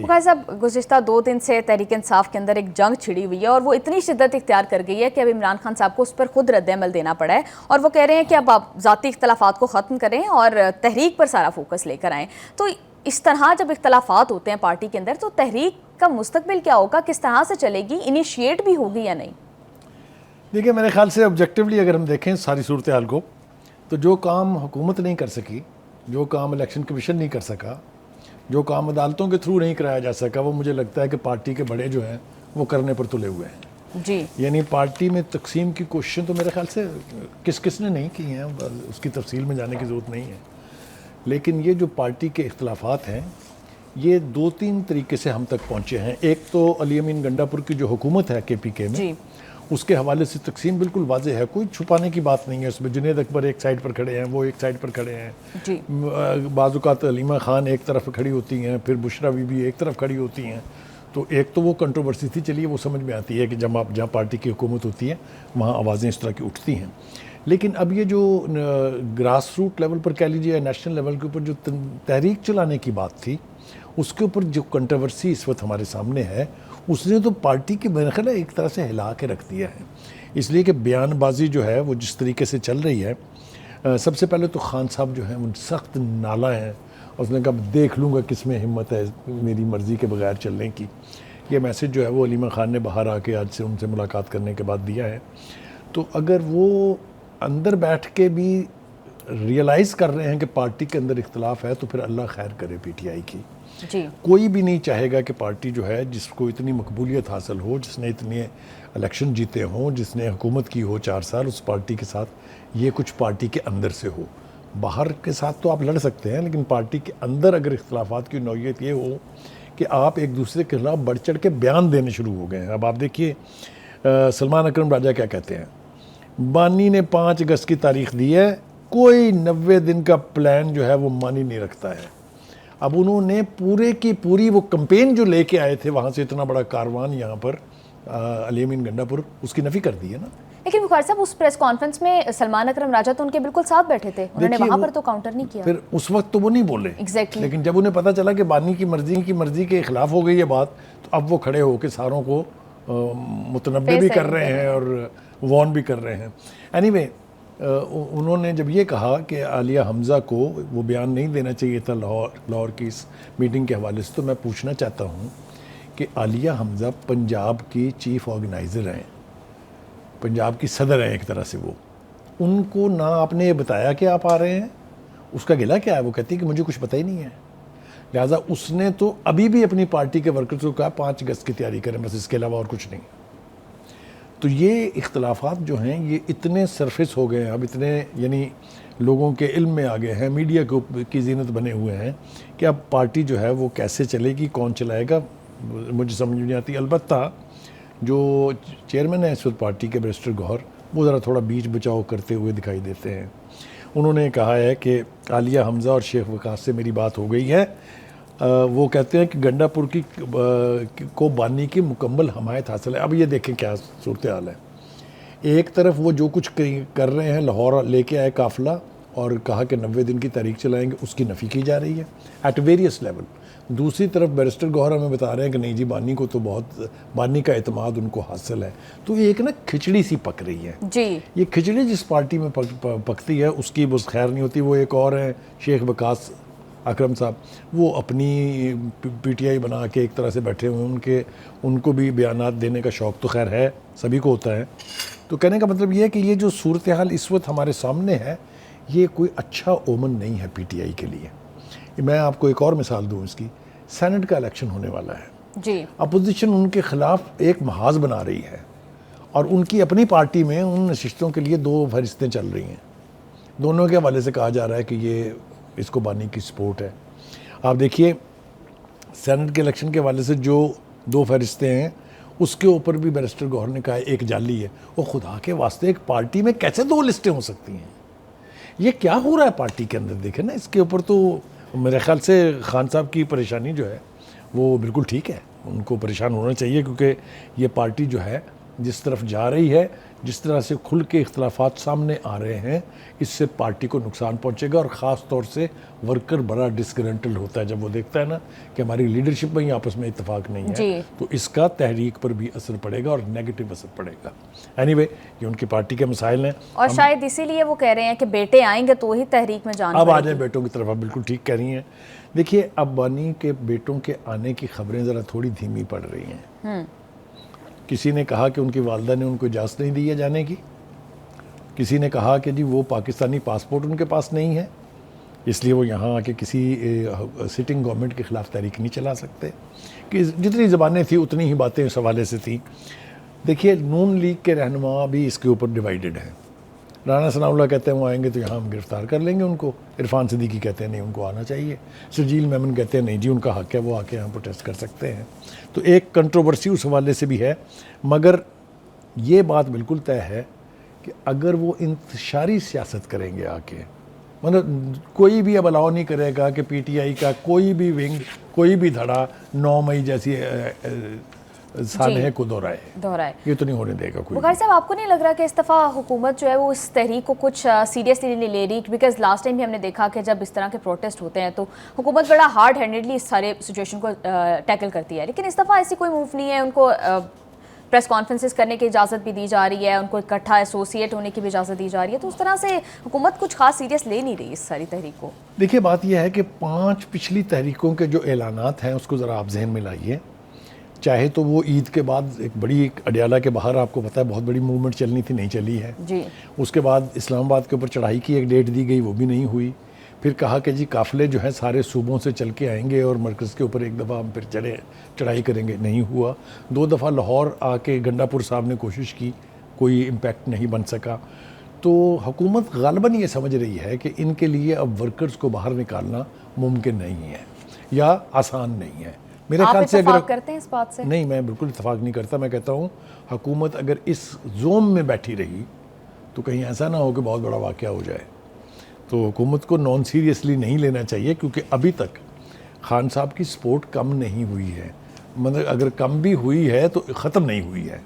وقار صاحب گزشتہ 2 دن سے تحریک انصاف کے اندر ایک جنگ چھڑی ہوئی ہے اور وہ اتنی شدت اختیار کر گئی ہے کہ اب عمران خان صاحب کو اس پر خود رد عمل دینا پڑا ہے اور وہ کہہ رہے ہیں کہ اب آپ ذاتی اختلافات کو ختم کریں اور تحریک پر سارا فوکس لے کر آئیں. تو اس طرح جب اختلافات ہوتے ہیں پارٹی کے اندر تو تحریک کا مستقبل کیا ہوگا, کس طرح سے چلے گی, انیشیٹ بھی ہوگی یا نہیں؟ دیکھیں میرے خیال سے آبجیکٹیولی اگر ہم دیکھیں ساری صورتحال کو تو جو کام حکومت نہیں کر سکی, جو کام الیکشن کمیشن نہیں کر سکا, جو کام عدالتوں کے تھرو نہیں کرایا جا سکا, وہ مجھے لگتا ہے کہ پارٹی کے بڑے جو ہیں وہ کرنے پر تلے ہوئے ہیں. جی یعنی پارٹی میں تقسیم کی کوششیں تو میرے خیال سے کس نے نہیں کی ہیں, اس کی تفصیل میں جانے کی ضرورت نہیں ہے. لیکن یہ جو پارٹی کے اختلافات ہیں یہ 2-3 طریقے سے ہم تک پہنچے ہیں. ایک تو علی امین گنڈا پور کی جو حکومت ہے کے پی کے میں, اس کے حوالے سے تقسیم بالکل واضح ہے, کوئی چھپانے کی بات نہیں ہے اس میں. جنید اکبر ایک سائڈ پر کھڑے ہیں, وہ ایک سائڈ پر کھڑے ہیں. بعض اوقات علیمہ خان ایک طرف کھڑی ہوتی ہیں, پھر بشرا بی بی ایک طرف کھڑی ہوتی ہیں. تو ایک تو وہ کنٹروورسی تھی, چلیے وہ سمجھ میں آتی ہے کہ جہاں پارٹی کی حکومت ہوتی ہے وہاں آوازیں اس طرح کی اٹھتی ہیں. لیکن اب یہ جو گراس روٹ لیول پر کہہ لیجیے یا نیشنل لیول کے اوپر جو تحریک چلانے کی بات تھی, اس کے اوپر جو کنٹروورسی اس وقت ہمارے سامنے ہے, اس نے تو پارٹی کے میرے خیال ایک طرح سے ہلا کے رکھ دیا ہے. اس لیے کہ بیان بازی جو ہے وہ جس طریقے سے چل رہی ہے, سب سے پہلے تو خان صاحب جو ہیں وہ سخت نالا ہیں. اس نے کہا دیکھ لوں گا کس میں ہمت ہے میری مرضی کے بغیر چلنے کی. یہ میسج جو ہے وہ علیمہ خان نے باہر آ کے آج سے ان سے ملاقات کرنے کے بعد دیا ہے. تو اگر وہ اندر بیٹھ کے بھی ریئلائز کر رہے ہیں کہ پارٹی کے اندر اختلاف ہے تو پھر اللہ خیر کرے پی ٹی آئی کی. کوئی بھی نہیں چاہے گا کہ پارٹی جو ہے جس کو اتنی مقبولیت حاصل ہو, جس نے اتنے الیکشن جیتے ہوں, جس نے حکومت کی ہو 4 سال, اس پارٹی کے ساتھ یہ کچھ پارٹی کے اندر سے ہو. باہر کے ساتھ تو آپ لڑ سکتے ہیں, لیکن پارٹی کے اندر اگر اختلافات کی نوعیت یہ ہو کہ آپ ایک دوسرے کے خلاف بڑھ چڑھ کے بیان دینے شروع ہو گئے ہیں. اب آپ دیکھیے سلمان اکرم راجہ کیا کہتے ہیں, بانی نے 5 اگست کی تاریخ دی ہے, کوئی 90 دن کا پلان جو ہے وہ مانی نہیں رکھتا ہے. اب انہوں نے پورے کی پوری وہ کمپین جو لے کے آئے تھے وہاں سے, اتنا بڑا کاروان یہاں پر علی امین گنڈا پور, اس کی نفی کر دی ہے نا. لیکن وقار صاحب اس پریس کانفرنس میں سلمان اکرم راجہ تو ان کے بالکل ساتھ بیٹھے تھے, انہوں نے وہاں پر تو کاؤنٹر نہیں کیا. پھر اس وقت تو وہ نہیں بولے لیکن جب انہیں پتہ چلا کہ بانی کی مرضی کے خلاف ہو گئی یہ بات, تو اب وہ کھڑے ہو کے ساروں کو متنبع بھی کر رہے ہیں اور وارن بھی کر رہے ہیں. اینی وے انہوں نے جب یہ کہا کہ عالیہ حمزہ کو وہ بیان نہیں دینا چاہیے تھا لاہور کی اس میٹنگ کے حوالے سے, تو میں پوچھنا چاہتا ہوں کہ عالیہ حمزہ پنجاب کی چیف آرگنائزر ہیں, پنجاب کی صدر ہیں ایک طرح سے. وہ ان کو نہ آپ نے یہ بتایا کہ آپ آ رہے ہیں, اس کا گلہ کیا ہے؟ وہ کہتی ہے کہ مجھے کچھ پتہ ہی نہیں ہے. لہٰذا اس نے تو ابھی بھی اپنی پارٹی کے ورکرز کو کہا 5 اگست کی تیاری کریں, بس اس کے علاوہ اور کچھ نہیں. تو یہ اختلافات جو ہیں یہ اتنے سرفیس ہو گئے ہیں, اب اتنے یعنی لوگوں کے علم میں آ گئے ہیں, میڈیا کی زینت بنے ہوئے ہیں کہ اب پارٹی جو ہے وہ کیسے چلے گی, کون چلائے گا, مجھے سمجھ نہیں آتی. البتہ جو چیئرمین ہے اس وقت پارٹی کے بیرسٹر گوہر, وہ ذرا تھوڑا بیچ بچاؤ کرتے ہوئے دکھائی دیتے ہیں. انہوں نے کہا ہے کہ عالیہ حمزہ اور شیخ وقاص سے میری بات ہو گئی ہے. وہ کہتے ہیں کہ گنڈا پور کو بانی کی مکمل حمایت حاصل ہے. اب یہ دیکھیں کیا صورتحال ہے. ایک طرف وہ جو کچھ کر رہے ہیں, لاہور لے کے آئے قافلہ اور کہا کہ 90 دن کی تاریخ چلائیں گے, اس کی نفی کی جا رہی ہے ایٹ ویریس لیول. دوسری طرف بیرسٹر گوہر ہمیں بتا رہے ہیں کہ نہیں جی بانی کو تو بانی کا اعتماد ان کو حاصل ہے. تو ایک نا کھچڑی سی پک رہی ہے. یہ کھچڑی جس پارٹی میں پکتی ہے اس کی بس خیر نہیں ہوتی. وہ ایک اور ہیں شیخ وقاص اکرم صاحب, وہ اپنی پی ٹی آئی بنا کے ایک طرح سے بیٹھے ہوئے ہیں. ان کو بھی بیانات دینے کا شوق تو خیر ہے, سبھی کو ہوتا ہے. تو کہنے کا مطلب یہ ہے کہ یہ جو صورتحال اس وقت ہمارے سامنے ہے یہ کوئی اچھا اومن نہیں ہے پی ٹی آئی کے لیے. میں آپ کو ایک اور مثال دوں اس کی, سینٹ کا الیکشن ہونے والا ہے. اپوزیشن ان کے خلاف ایک محاذ بنا رہی ہے اور ان کی اپنی پارٹی میں ان نشستوں کے لیے 2 فہرستیں چل رہی ہیں. دونوں کے حوالے سے کہا جا رہا ہے کہ یہ اس کو بانی کی سپورٹ ہے. آپ دیکھیے سینٹ کے الیکشن کے حوالے سے جو 2 فہرستیں ہیں اس کے اوپر بھی بیرسٹر گوہر نے کہا ایک جعلی ہے. وہ خدا کے واسطے ایک پارٹی میں کیسے 2 لسٹیں ہو سکتی ہیں؟ یہ کیا ہو رہا ہے پارٹی کے اندر؟ دیکھیں نا, اس کے اوپر تو میرے خیال سے خان صاحب کی پریشانی جو ہے وہ بالکل ٹھیک ہے, ان کو پریشان ہونا چاہیے کیونکہ یہ پارٹی جو ہے جس طرف جا رہی ہے، جس طرح سے کھل کے اختلافات سامنے آ رہے ہیں، اس سے پارٹی کو نقصان پہنچے گا، اور خاص طور سے ورکر بڑا ڈسگرنٹل ہوتا ہے جب وہ دیکھتا ہے نا کہ ہماری لیڈرشپ میں ہی آپس میں اتفاق نہیں ہے، تو اس کا تحریک پر بھی اثر پڑے گا اور نیگیٹو اثر پڑے گا۔ اینی وے یہ ان کی پارٹی کے مسائل ہیں، اور شاید اسی لیے وہ کہہ رہے ہیں کہ بیٹے آئیں گے تو ہی تحریک میں جان اب آ جائیں بیٹوں کی طرف۔ آپ بالکل ٹھیک کہہ رہی ہیں۔ دیکھیے اب بانی کے بیٹوں کے آنے کی خبریں ذرا تھوڑی دھیمی پڑ رہی ہیں۔ کسی نے کہا کہ ان کی والدہ نے ان کو اجازت نہیں دی ہے جانے کی، کسی نے کہا کہ جی وہ پاکستانی پاسپورٹ ان کے پاس نہیں ہے، اس لیے وہ یہاں آ کے کسی سٹنگ گورنمنٹ کے خلاف تحریک نہیں چلا سکتے، کہ جتنی زبانیں تھیں اتنی ہی باتیں اس حوالے سے تھیں۔ دیکھیے نون لیگ کے رہنما بھی اس کے اوپر ڈیوائیڈڈ ہیں۔ رانا ثناء اللہ کہتے ہیں وہ آئیں گے تو یہاں ہم گرفتار کر لیں گے ان کو، عرفان صدیقی کہتے ہیں نہیں ان کو آنا چاہیے، شرجیل میمن کہتے ہیں نہیں جی ان کا حق ہے وہ آ کے یہاں پروٹیسٹ کر سکتے ہیں۔ تو ایک کنٹروورسی اس حوالے سے بھی ہے، مگر یہ بات بالکل طے ہے کہ اگر وہ انتشاری سیاست کریں گے آ کے، مطلب کوئی بھی اب الاؤ نہیں کرے گا کہ پی ٹی آئی کا کوئی بھی ونگ، کوئی بھی دھڑا 9 مئی جیسی سانحے کو دہرائے، یہ تو نہیں ہونے دے گا کوئی۔ بخاری صاحب آپ کو نہیں لگ رہا کہ اس دفعہ حکومت جو ہے وہ اس تحریک کو کچھ سیریسلی نہیں لے رہی؟ بیکاز لاسٹ ٹائم بھی ہم نے دیکھا کہ جب اس طرح کے پروٹیسٹ ہوتے ہیں تو حکومت بڑا ہارڈ ہینڈیڈلی اس سارے سچویشن کو ٹیکل کرتی ہے، لیکن اس دفعہ ایسی کوئی موو نہیں ہے۔ ان کو پریس کانفرنسز کرنے کی اجازت بھی دی جا رہی ہے، ان کو اکٹھا ایسوسیٹ ہونے کی بھی اجازت دی جا رہی ہے، تو اس طرح سے حکومت کچھ خاص سیریس لے نہیں رہی اس ساری تحریک کو۔ دیکھیے بات یہ ہے کہ 5 پچھلی تحریکوں کے جو اعلانات ہیں اس کو ذرا آپ ذہن میں لائیے، چاہے تو وہ عید کے بعد ایک بڑی اڈیالہ کے باہر آپ کو پتہ ہے بہت بڑی موومنٹ چلنی تھی، نہیں چلی ہے جی، اس کے بعد اسلام آباد کے اوپر چڑھائی کی ایک ڈیٹ دی گئی، وہ بھی نہیں ہوئی، پھر کہا کہ جی قافلے جو ہیں سارے صوبوں سے چل کے آئیں گے اور مرکز کے اوپر ایک دفعہ ہم پھر چڑھائی کریں گے، نہیں ہوا، 2 دفعہ لاہور آ کے گنڈا پور صاحب نے کوشش کی، کوئی امپیکٹ نہیں بن سکا۔ تو حکومت غالباً یہ سمجھ رہی ہے کہ ان کے لیے اب ورکرز کو باہر نکالنا ممکن نہیں ہے یا آسان نہیں ہے۔ میرے خیال سے اتفاق کرتے ہیں اس بات سے؟ نہیں، میں بالکل اتفاق نہیں کرتا۔ میں کہتا ہوں حکومت اگر اس زوم میں بیٹھی رہی تو کہیں ایسا نہ ہو کہ بہت بڑا واقعہ ہو جائے، تو حکومت کو نان سیریسلی نہیں لینا چاہیے، کیونکہ ابھی تک خان صاحب کی سپورٹ کم نہیں ہوئی ہے، مطلب اگر کم بھی ہوئی ہے تو ختم نہیں ہوئی ہے،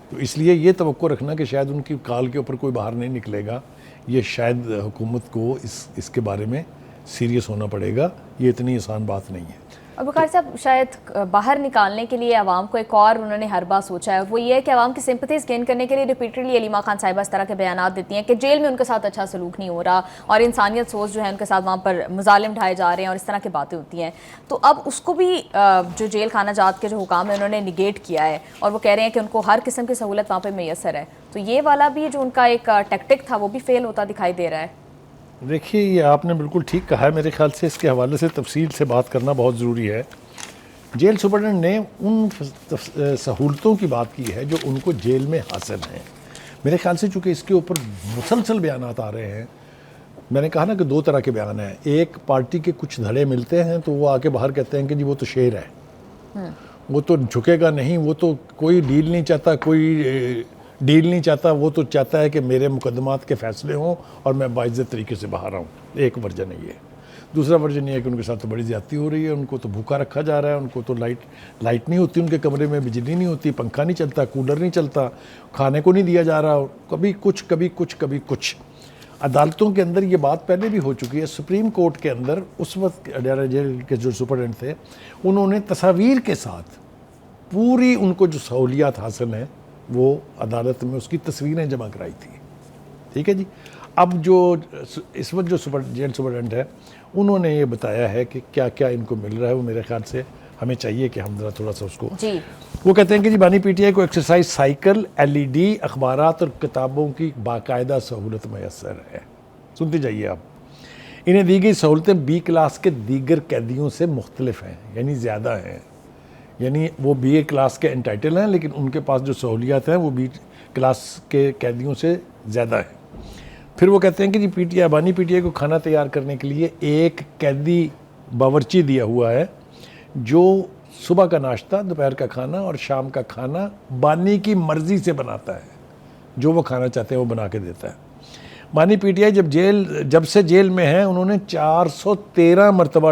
تو اس لیے یہ توقع رکھنا کہ شاید ان کی کال کے اوپر کوئی باہر نہیں نکلے گا، یہ شاید حکومت کو اس کے بارے میں سیریس ہونا پڑے گا، یہ اتنی آسان بات نہیں ہے۔ اور بخاری صاحب شاید باہر نکالنے کے لیے عوام کو ایک اور انہوں نے ہر بار سوچا ہے، وہ یہ ہے کہ عوام کی سمپتھیز گین کرنے کے لیے ریپیٹڈلی علیمہ خان صاحبہ اس طرح کے بیانات دیتی ہیں کہ جیل میں ان کے ساتھ اچھا سلوک نہیں ہو رہا اور انسانیت سوچ جو ہے ان کے ساتھ وہاں پر مظالم ڈھائے جا رہے ہیں اور اس طرح کی باتیں ہوتی ہیں، تو اب اس کو بھی جو جیل خانہ جات کے جو حکام ہیں انہوں نے نگیٹ کیا ہے اور وہ کہہ رہے ہیں کہ ان کو ہر قسم کی سہولت وہاں پہ میسر ہے، تو یہ والا بھی جو ان کا ایک ٹیکٹک تھا وہ بھی فیل ہوتا دکھائی دے رہا ہے۔ دیکھیے یہ آپ نے بالکل ٹھیک کہا ہے، میرے خیال سے اس کے حوالے سے تفصیل سے بات کرنا بہت ضروری ہے۔ جیل سپرڈنٹ نے ان سہولتوں کی بات کی ہے جو ان کو جیل میں حاصل ہیں۔ میرے خیال سے چونکہ اس کے اوپر مسلسل بیانات آ رہے ہیں، میں نے کہا نا کہ 2 طرح کے بیان ہیں، ایک پارٹی کے کچھ دھڑے ملتے ہیں تو وہ آ کے باہر کہتے ہیں کہ جی وہ تو شیر ہے، وہ تو جھکے گا نہیں، وہ تو کوئی ڈیل نہیں چاہتا، کوئی ڈیل نہیں چاہتا، وہ تو چاہتا ہے کہ میرے مقدمات کے فیصلے ہوں اور میں باعزت طریقے سے باہر آؤں۔ ایک ورژن ہے یہ۔ دوسرا ورژن یہ ہے کہ ان کے ساتھ تو بڑی زیادتی ہو رہی ہے، ان کو تو بھوکا رکھا جا رہا ہے، ان کو تو لائٹ نہیں ہوتی، ان کے کمرے میں بجلی نہیں ہوتی، پنکھا نہیں چلتا، کولر نہیں چلتا، کھانے کو نہیں دیا جا رہا، کبھی کچھ کبھی کچھ کبھی کچھ۔ عدالتوں کے اندر یہ بات پہلے بھی ہو چکی ہے، سپریم کورٹ کے اندر اس وقت اڈیالہ جیل کے جو سپرڈنٹ تھے انہوں نے تصاویر کے ساتھ پوری ان کو جو سہولیات حاصل ہیں وہ عدالت میں اس کی تصویریں جمع کرائی تھی، ٹھیک ہے جی۔ اب جو اس وقت جو جیل سپرڈنٹ ہے انہوں نے یہ بتایا ہے کہ کیا کیا ان کو مل رہا ہے، وہ میرے خیال سے ہمیں چاہیے کہ ہم ذرا تھوڑا سا اس کو جی۔ وہ کہتے ہیں کہ جی بانی پی ٹی آئی کو ایکسرسائز سائیکل، LED، اخبارات اور کتابوں کی باقاعدہ سہولت میسر ہے۔ سنتے جائیے آپ، انہیں دی گئی سہولتیں B کلاس کے دیگر قیدیوں سے مختلف ہیں، یعنی زیادہ ہیں، یعنی وہ BA کلاس کے انٹائٹل ہیں لیکن ان کے پاس جو سہولیات ہیں وہ B کلاس کے قیدیوں سے زیادہ ہیں۔ پھر وہ کہتے ہیں کہ جی بانی پی ٹی آئی کو کھانا تیار کرنے کے لیے ایک قیدی باورچی دیا ہوا ہے جو صبح کا ناشتہ، دوپہر کا کھانا اور شام کا کھانا بانی کی مرضی سے بناتا ہے، جو وہ کھانا چاہتے ہیں وہ بنا کے دیتا ہے۔ بانی پی ٹی آئی جب سے جیل میں ہیں انہوں نے 413 مرتبہ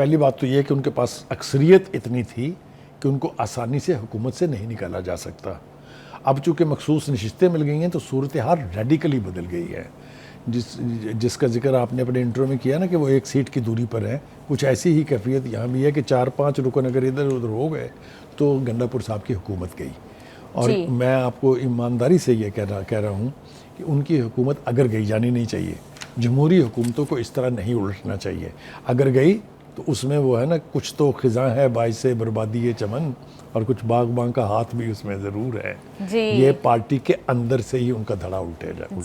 پہلی بات تو یہ کہ ان کے پاس اکثریت اتنی تھی کہ ان کو آسانی سے حکومت سے نہیں نکالا جا سکتا. اب چونکہ مخصوص نشستیں مل گئی ہیں تو صورتحال ریڈیکلی بدل گئی ہے. جس کا ذکر آپ نے اپنے انٹرو میں کیا نا کہ وہ 1 سیٹ کی دوری پر ہے, کچھ ایسی ہی کیفیت یہاں بھی ہے کہ 4-5 رکن اگر ادھر ادھر ہو گئے تو گنڈاپور صاحب کی حکومت گئی. اور میں آپ کو ایمانداری سے یہ کہہ رہا ہوں کہ ان کی حکومت اگر گئی, جانی نہیں چاہیے. جمہوری حکومتوں کو اس طرح نہیں الٹنا چاہیے. اگر گئی تو اس میں وہ ہے نا کچھ تو خزاں ہے باعث بربادی چمن, اور کچھ باغباں کا ہاتھ بھی اس میں ضرور ہے. یہ پارٹی کے اندر سے ہی ان کا دھڑا الٹے جائے.